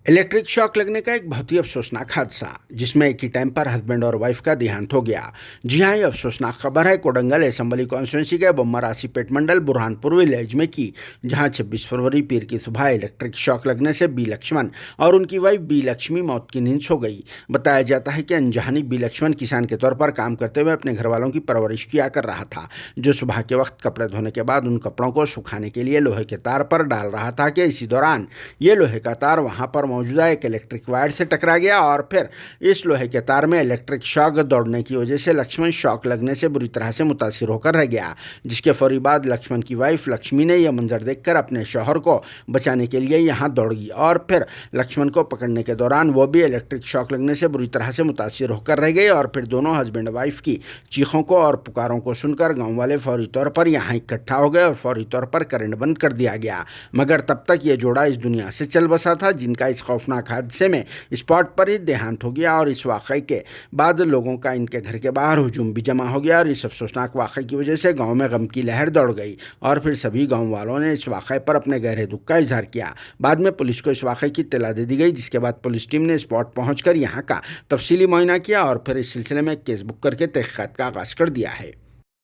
Electric shock लगने का एक बहुत ही अफसोसनाक हादसा, जिसमें एक ही टाइम पर हस्बैंड और वाइफ का देहांत हो गया। जी हाँ, ये अफसोसनाक खबर है कोडंगल असम्बली कॉन्स्टिट्यूंसी के बोम्मरासी पेट मंडल बुरहानपुर विलेज में की, जहां 26 फरवरी पीर की सुबह इलेक्ट्रिक शॉक लगने से बी लक्ष्मण और उनकी वाइफ बी लक्ष्मी मौत की नींद सो गई। बताया जाता है कि अनजानी बी लक्ष्मण किसान के तौर पर काम करते हुए अपने घर वालों की परवरिश किया कर रहा था, जो सुबह के वक्त कपड़े धोने के बाद उन कपड़ों को सुखाने के लिए लोहे के तार पर डाल रहा था कि इसी दौरान ये लोहे का तार वहां पर मौजूदा एक इलेक्ट्रिक वायर से टकरा गया और फिर इस लोहे के तार में इलेक्ट्रिक शॉक दौड़ने की वजह से लक्ष्मण शॉक लगने से बुरी तरह से मुतासिर होकर रह गया, जिसके फौरी बाद लक्ष्मण की वाइफ लक्ष्मी ने यह मंजर देखकर अपने शौहर को बचाने के लिए यहाँ दौड़ गई और फिर लक्ष्मण को पकड़ने के दौरान वो भी इलेक्ट्रिक शॉक लगने से बुरी तरह से मुतासिर होकर रह गई और फिर दोनों हस्बैंड वाइफ की चीखों को और पुकारों को सुनकर गाँव वाले फौरी तौर पर यहाँ इकट्ठा हो गए और फौरी तौर पर करंट बंद कर दिया गया। मगर तब तक ये जोड़ा इस दुनिया से चल बसा था, जिनका इस खौफनाक हादसे में स्पॉट पर ही देहांत हो गया और इस वाक़े के बाद लोगों का इनके घर के बाहर हुजूम भी जमा हो गया और इस अफसोसनाक वाक़े की वजह से गांव में गम की लहर दौड़ गई और फिर सभी गांव वालों ने इस वाक़े पर अपने गहरे दुख का इजहार किया। बाद में पुलिस को इस वाक़े की इत्तला दे दी गई, जिसके बाद पुलिस टीम ने स्पॉट पहुंचकर यहां का तफसीली मुआयना किया और फिर इस सिलसिले में केस बुक करके तहक़ीक़ात का आगाज़ कर दिया है।